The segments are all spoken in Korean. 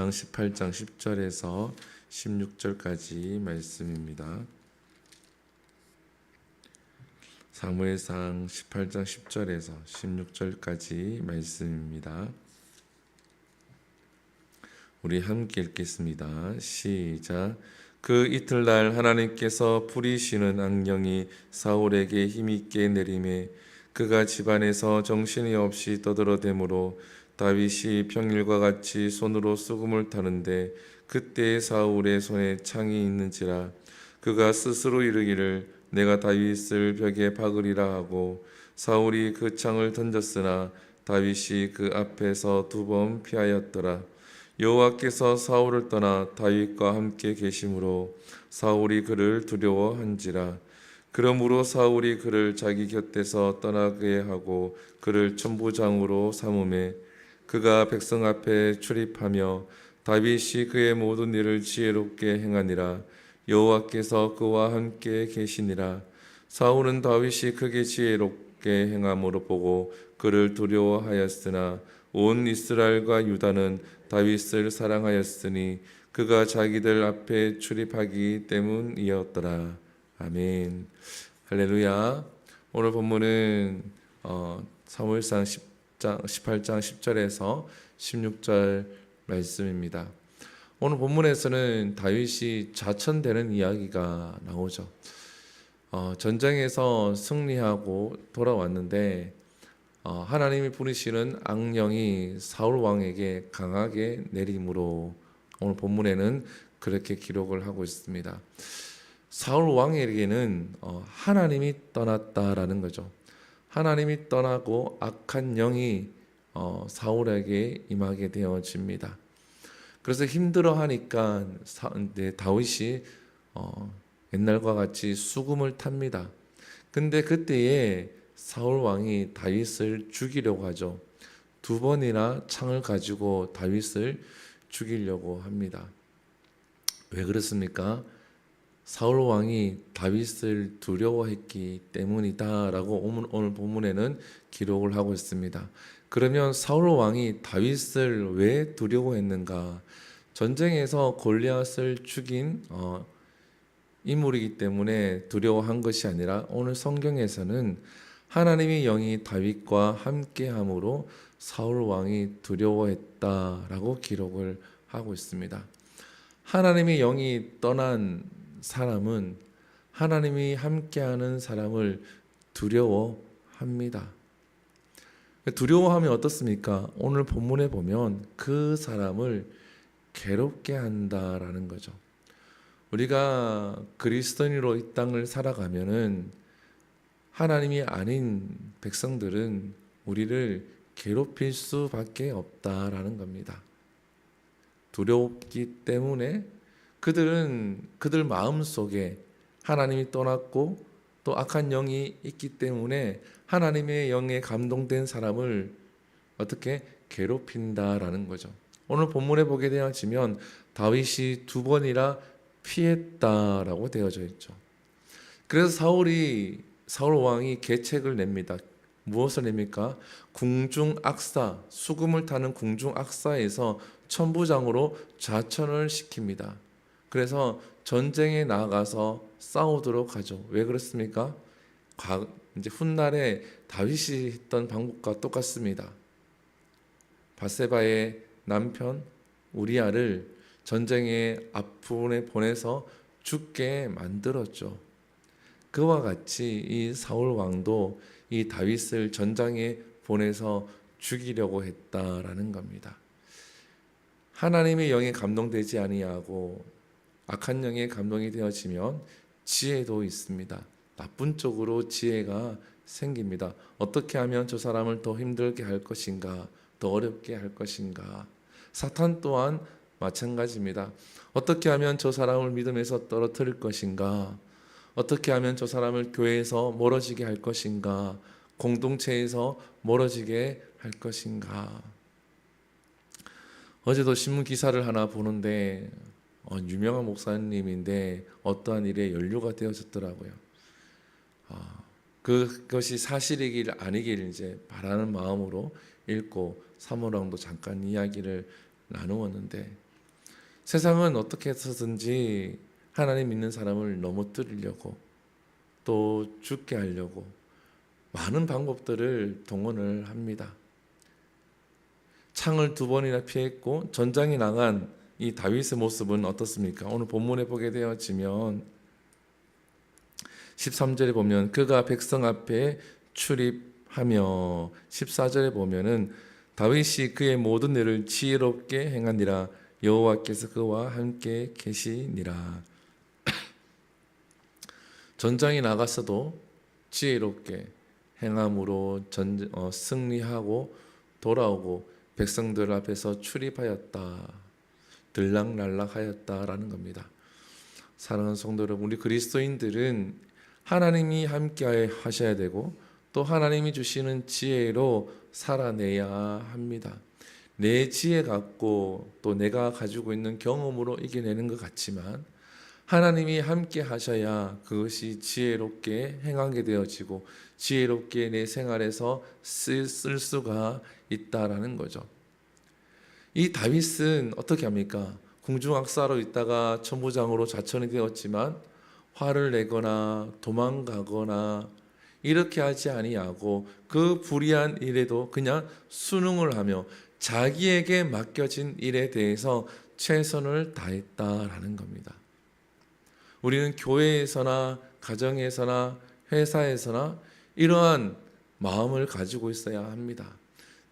18장 10절에서 16절까지 말씀입니다. 사무엘상 18장 10절에서 16절까지 말씀입니다. 우리 함께 읽겠습니다. 시작. 그 이틀날 하나님께서 부리시는 악령이 사울에게 힘있게 내림에 그가 집안에서 정신이 없이 떠들어대므로 다윗이 평일과 같이 손으로 수금을 타는데 그때 사울의 손에 창이 있는지라 그가 스스로 이르기를 내가 다윗을 벽에 박으리라 하고 사울이 그 창을 던졌으나 다윗이 그 앞에서 2번 피하였더라. 여호와께서 사울을 떠나 다윗과 함께 계심으로 사울이 그를 두려워한지라. 그러므로 사울이 그를 자기 곁에서 떠나게 하고 그를 천부장으로 삼음에 그가 백성 앞에 출입하며 다윗이 그의 모든 일을 지혜롭게 행하니라. 여호와께서 그와 함께 계시니라. 사울은 다윗이 크게 지혜롭게 행함으로 보고 그를 두려워하였으나 온 이스라엘과 유다는 다윗을 사랑하였으니 그가 자기들 앞에 출입하기 때문이었더라. 아멘. 할렐루야. 오늘 본문은 사무엘상 18장 10절에서 16절 말씀입니다. 오늘 본문에서는 다윗이 좌천되는 이야기가 나오죠. 전쟁에서 승리하고 돌아왔는데 하나님이 부르시는 악령이 사울 왕에게 강하게 내림으로 오늘 본문에는 그렇게 기록을 하고 있습니다. 사울 왕에게는 하나님이 떠났다라는 거죠. 하나님이 떠나고 악한 영이 사울에게 임하게 되어집니다. 그래서 힘들어하니까 다윗이 옛날과 같이 수금을 탑니다. 근데 그때에 사울 왕이 다윗을 죽이려고 하죠. 2번이나 창을 가지고 다윗을 죽이려고 합니다. 왜 그렇습니까? 사울 왕이 다윗을 두려워했기 때문이다라고 오늘 본문에는 기록을 하고 있습니다. 그러면 사울 왕이 다윗을 왜 두려워했는가? 전쟁에서 골리앗을 죽인 인물이기 때문에 두려워한 것이 아니라 오늘 성경에서는 하나님의 영이 다윗과 함께함으로 사울 왕이 두려워했다라고 기록을 하고 있습니다. 하나님의 영이 떠난 사람은 하나님이 함께하는 사람을 두려워합니다. 두려워하면 어떻습니까? 오늘 본문에 보면 그 사람을 괴롭게 한다라는 거죠. 우리가 그리스도인으로 이 땅을 살아가면은 하나님이 아닌 백성들은 우리를 괴롭힐 수밖에 없다라는 겁니다. 두렵기 때문에 그들 마음 속에 하나님이 떠났고 또 악한 영이 있기 때문에 하나님의 영에 감동된 사람을 어떻게 괴롭힌다라는 거죠. 오늘 본문에 보게 되어지면 다윗이 2번이나 피했다라고 되어져 있죠. 그래서 사울 왕이 계책을 냅니다. 무엇을 냅니까? 궁중악사, 수금을 타는 궁중악사에서 천부장으로 좌천을 시킵니다. 그래서 전쟁에 나가서 싸우도록 하죠. 왜 그렇습니까? 이제 훗날에 다윗이 했던 방법과 똑같습니다. 밧세바의 남편 우리아를 전쟁의 앞부분에 보내서 죽게 만들었죠. 그와 같이 이 사울 왕도 이 다윗을 전장에 보내서 죽이려고 했다라는 겁니다. 하나님의 영에 감동되지 아니하고 악한 영에 감동이 되어지면 지혜도 있습니다. 나쁜 쪽으로 지혜가 생깁니다. 어떻게 하면 저 사람을 더 힘들게 할 것인가, 더 어렵게 할 것인가. 사탄 또한 마찬가지입니다. 어떻게 하면 저 사람을 믿음에서 떨어뜨릴 것인가, 어떻게 하면 저 사람을 교회에서 멀어지게 할 것인가, 공동체에서 멀어지게 할 것인가. 어제도 신문 기사를 하나 보는데 유명한 목사님인데 어떠한 일에 연루가 되어졌더라고요. 그것이 사실이길 아니길 이제 바라는 마음으로 읽고 사모랑도 잠깐 이야기를 나누었는데 세상은 어떻게 해서든지 하나님 믿는 사람을 넘어뜨리려고 또 죽게 하려고 많은 방법들을 동원을 합니다. 창을 2번이나 피했고 전장에 나간 이 다윗의 모습은 어떻습니까? 오늘 본문에 보게 되어지면 13절에 보면 그가 백성 앞에 출입하며 14절에 보면은 다윗이 그의 모든 일을 지혜롭게 행하니라 여호와께서 그와 함께 계시니라. 전장에 나갔어도 지혜롭게 행함으로 승리하고 돌아오고 백성들 앞에서 출입하였다. 들락날락하였다라는 겁니다. 사랑하는 성도 여러분, 우리 그리스도인들은 하나님이 함께 하셔야 되고 또 하나님이 주시는 지혜로 살아내야 합니다. 내 지혜 갖고 또 내가 가지고 있는 경험으로 이겨내는 것 같지만 하나님이 함께 하셔야 그것이 지혜롭게 행하게 되어지고 지혜롭게 내 생활에서 쓸 수가 있다라는 거죠. 이 다윗은 어떻게 합니까? 궁중악사로 있다가 천부장으로 자천이 되었지만 화를 내거나 도망가거나 이렇게 하지 아니하고 그 불의한 일에도 그냥 순응을 하며 자기에게 맡겨진 일에 대해서 최선을 다했다라는 겁니다. 우리는 교회에서나 가정에서나 회사에서나 이러한 마음을 가지고 있어야 합니다.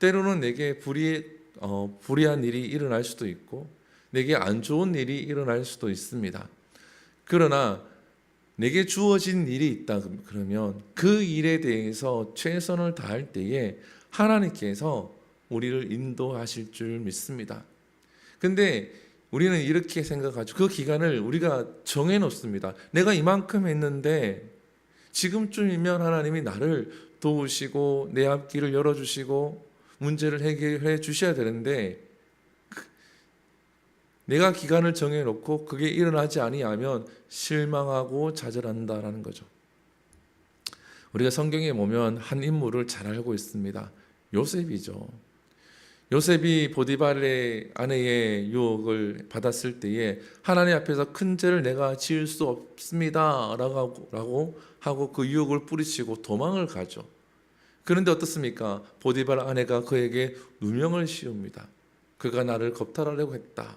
때로는 내게 불의한 일이 일어날 수도 있고 내게 안 좋은 일이 일어날 수도 있습니다. 그러나 내게 주어진 일이 있다 그러면 그 일에 대해서 최선을 다할 때에 하나님께서 우리를 인도하실 줄 믿습니다. 근데 우리는 이렇게 생각하죠. 그 기간을 우리가 정해놓습니다. 내가 이만큼 했는데 지금쯤이면 하나님이 나를 도우시고 내 앞길을 열어주시고 문제를 해결해 주셔야 되는데 내가 기간을 정해놓고 그게 일어나지 아니하면 실망하고 좌절한다라는 거죠. 우리가 성경에 보면 한 인물을 잘 알고 있습니다. 요셉이죠. 요셉이 보디발의 아내의 유혹을 받았을 때에 하나님 앞에서 큰 죄를 내가 지을 수 없습니다 라고 하고 그 유혹을 뿌리치고 도망을 가죠. 그런데 어떻습니까? 보디발 아내가 그에게 누명을 씌웁니다. 그가 나를 겁탈하려고 했다.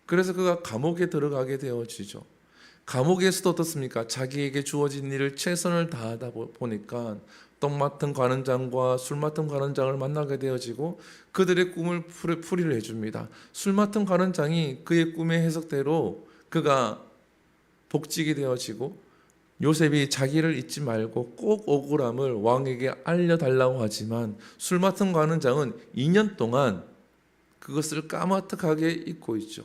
그래서 그가 감옥에 들어가게 되어지죠. 감옥에서도 어떻습니까? 자기에게 주어진 일을 최선을 다하다 보니까 떡 맡은 관원장과 술 맡은 관원장을 만나게 되어지고 그들의 꿈을 풀이를 해줍니다. 술 맡은 관원장이 그의 꿈의 해석대로 그가 복직이 되어지고 요셉이 자기를 잊지 말고 꼭 억울함을 왕에게 알려달라고 하지만 술 맡은 관원장은 2년 동안 그것을 까마득하게 잊고 있죠.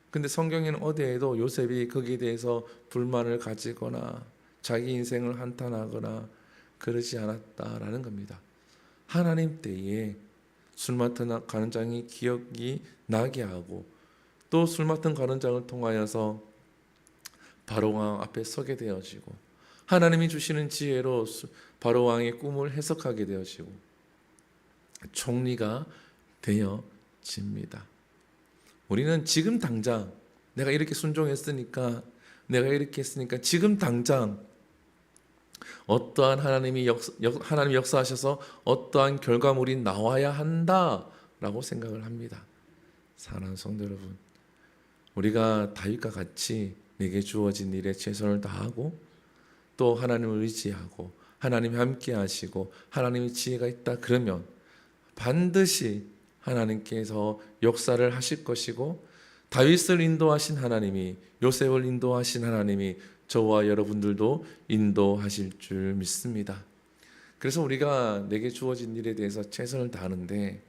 근데 성경에는 어디에도 요셉이 거기에 대해서 불만을 가지거나 자기 인생을 한탄하거나 그러지 않았다라는 겁니다. 하나님 때에 술 맡은 관원장이 기억이 나게 하고 또 술 맡은 관원장을 통하여서 바로왕 앞에 서게 되어지고 하나님이 주시는 지혜로 바로왕의 꿈을 해석하게 되어지고 총리가 되어집니다. 우리는 지금 당장 내가 이렇게 순종했으니까 내가 이렇게 했으니까 지금 당장 어떠한 하나님 역사하셔서 어떠한 결과물이 나와야 한다라고 생각을 합니다. 사랑하는 성도 여러분, 우리가 다윗과 같이 내게 주어진 일에 최선을 다하고 또 하나님을 의지하고 하나님이 함께 하시고 하나님의 지혜가 있다 그러면 반드시 하나님께서 역사를 하실 것이고 다윗을 인도하신 하나님이 요셉을 인도하신 하나님이 저와 여러분들도 인도하실 줄 믿습니다. 그래서 우리가 내게 주어진 일에 대해서 최선을 다하는데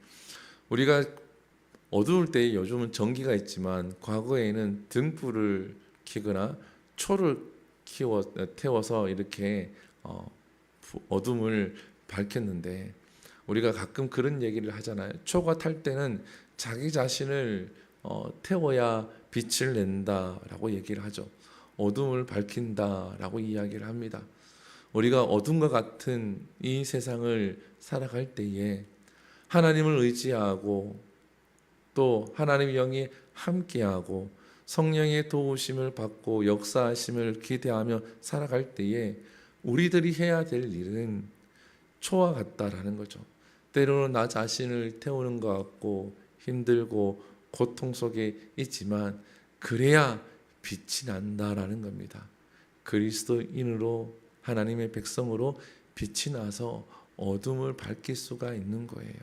우리가 어두울 때 요즘은 전기가 있지만 과거에는 등불을 켜거나 초를 태워서 이렇게 어둠을 밝혔는데 우리가 가끔 그런 얘기를 하잖아요. 초가 탈 때는 자기 자신을 태워야 빛을 낸다라고 얘기를 하죠. 어둠을 밝힌다라고 이야기를 합니다. 우리가 어둠과 같은 이 세상을 살아갈 때에 하나님을 의지하고 또 하나님의 영이 함께하고 성령의 도우심을 받고 역사하심을 기대하며 살아갈 때에 우리들이 해야 될 일은 초와 같다라는 거죠. 때로는 나 자신을 태우는 것 같고 힘들고 고통 속에 있지만 그래야 빛이 난다라는 겁니다. 그리스도인으로 하나님의 백성으로 빛이 나서 어둠을 밝힐 수가 있는 거예요.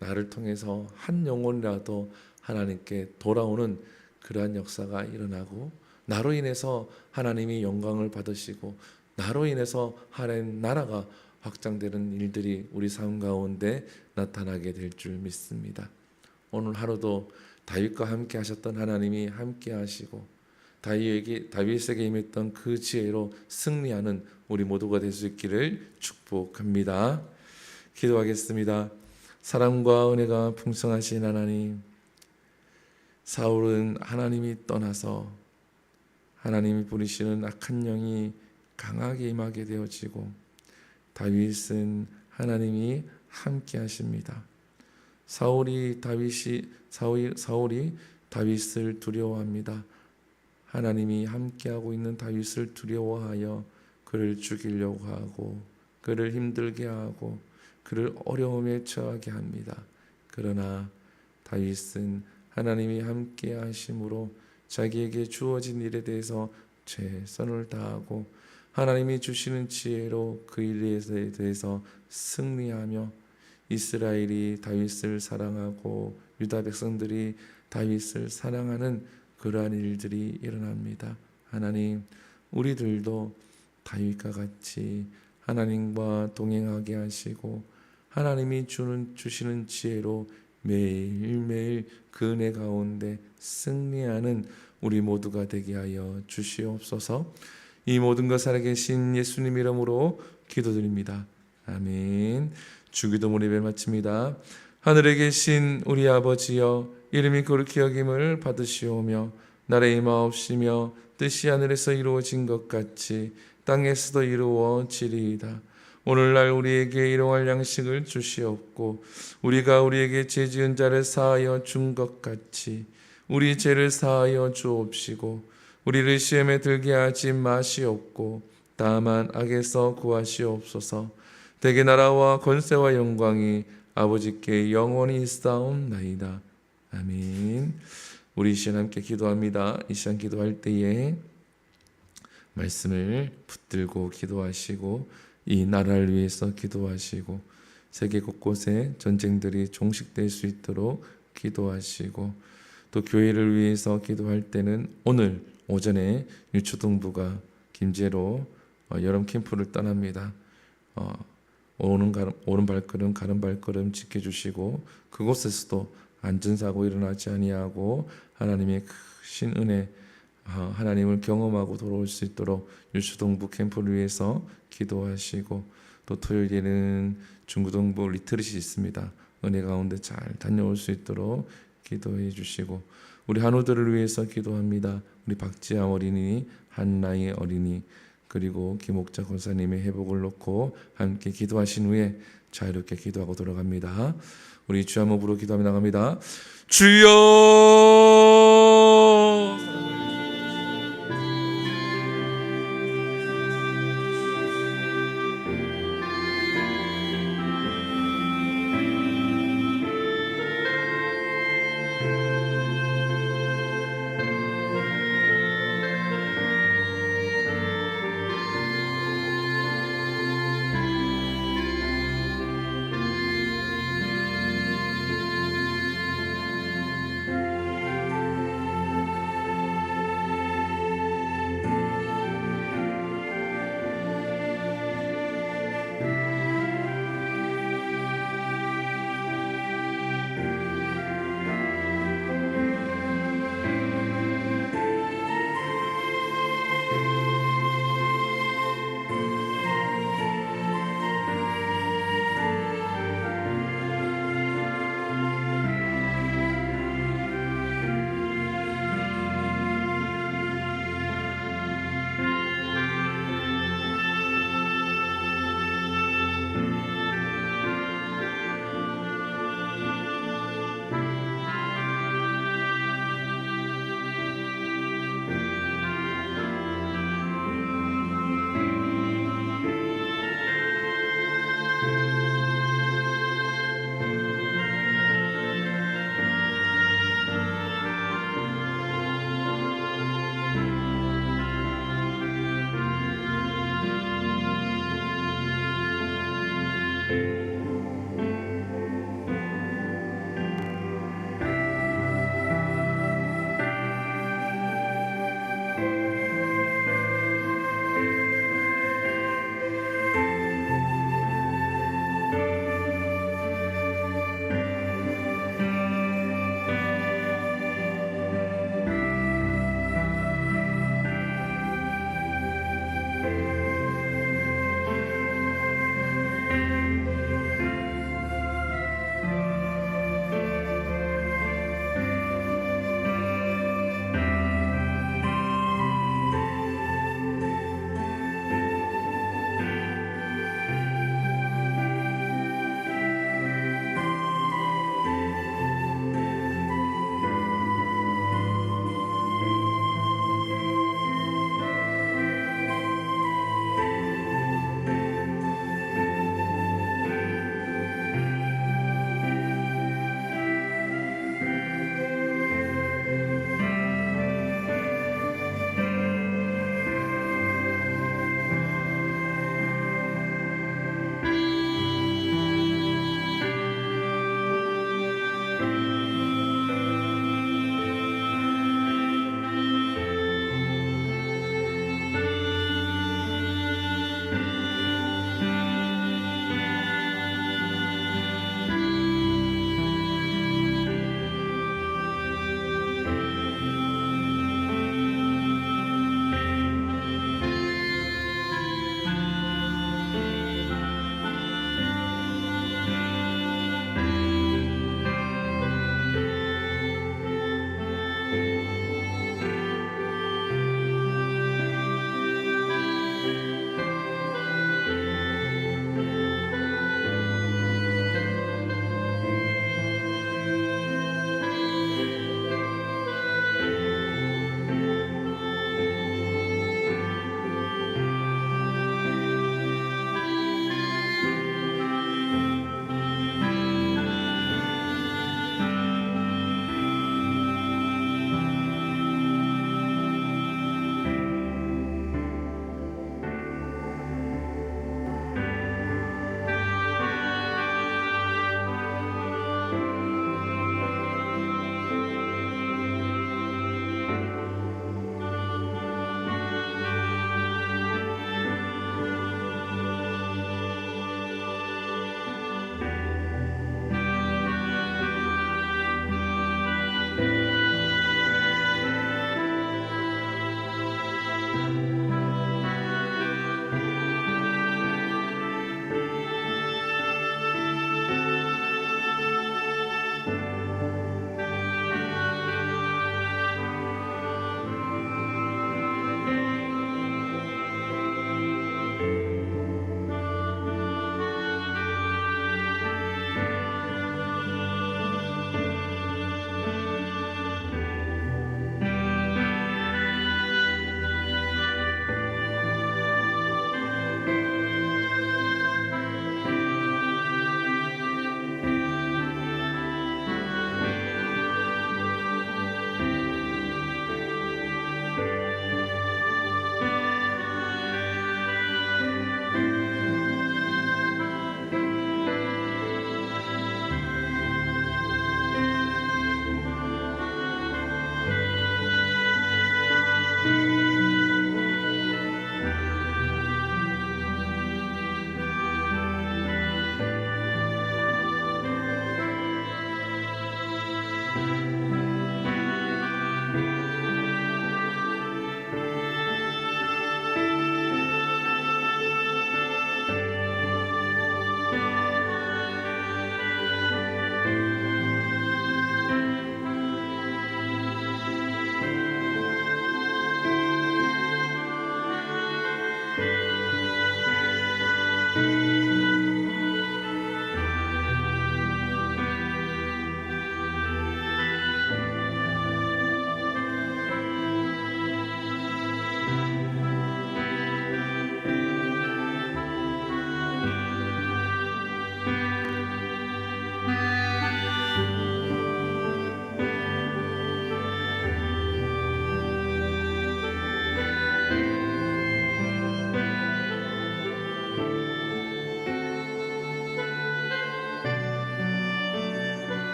나를 통해서 한 영혼이라도 하나님께 돌아오는 그러한 역사가 일어나고 나로 인해서 하나님이 영광을 받으시고 나로 인해서 하나님 나라가 확장되는 일들이 우리 삶 가운데 나타나게 될 줄 믿습니다. 오늘 하루도 다윗과 함께 하셨던 하나님이 함께 하시고 다윗에게 임했던 그 지혜로 승리하는 우리 모두가 될 수 있기를 축복합니다. 기도하겠습니다. 사랑과 은혜가 풍성하신 하나님, 사울은 하나님이 떠나서 하나님이 부리시는 악한 영이 강하게 임하게 되어지고 다윗은 하나님이 함께 하십니다. 사울이 다윗을 두려워합니다. 하나님이 함께하고 있는 다윗을 두려워하여 그를 죽이려고 하고 그를 힘들게 하고 그를 어려움에 처하게 합니다. 그러나 다윗은 하나님이 함께 하심으로 자기에게 주어진 일에 대해서 최선을 다하고 하나님이 주시는 지혜로 그 일에 대해서 승리하며 이스라엘이 다윗을 사랑하고 유다 백성들이 다윗을 사랑하는 그러한 일들이 일어납니다. 하나님, 우리들도 다윗과 같이 하나님과 동행하게 하시고 하나님이 주시는 지혜로 매일매일 그 은혜 가운데 승리하는 우리 모두가 되게 하여 주시옵소서. 이 모든 것 살아계신 예수님 이름으로 기도드립니다. 아멘. 주기도문 예배 마칩니다. 하늘에 계신 우리 아버지여, 이름이 거룩히 여김을 받으시오며 나라의 임하옵시며 뜻이 하늘에서 이루어진 것 같이 땅에서도 이루어지리이다. 오늘날 우리에게 일용할 양식을 주시옵고 우리가 우리에게 죄 지은 자를 사하여 준 것 같이 우리 죄를 사하여 주옵시고 우리를 시험에 들게 하지 마시옵고 다만 악에서 구하시옵소서. 대개 나라와 권세와 영광이 아버지께 영원히 있사옵나이다. 아멘. 우리 이 시간 함께 기도합니다. 이 시간 기도할 때에 말씀을 붙들고 기도하시고 이 나라를 위해서 기도하시고 세계 곳곳에 전쟁들이 종식될 수 있도록 기도하시고 또 교회를 위해서 기도할 때는 오늘 오전에 유초등부가 김제로 여름 캠프를 떠납니다. 오른 발걸음 가는 발걸음 지켜주시고 그곳에서도 안전사고 일어나지 아니하고 하나님의 크신 은혜 하나님을 경험하고 돌아올 수 있도록 유초동부 캠프를 위해서 기도하시고 또 토요일에는 중구동부 리트릿이 있습니다. 은혜 가운데 잘 다녀올 수 있도록 기도해 주시고 우리 한우들을 위해서 기도합니다. 우리 박지아 어린이, 한나희 어린이 그리고 김옥자 권사님의 회복을 놓고 함께 기도하신 후에 자유롭게 기도하고 돌아갑니다. 우리 주 한 목으로 기도하며 나갑니다. 주여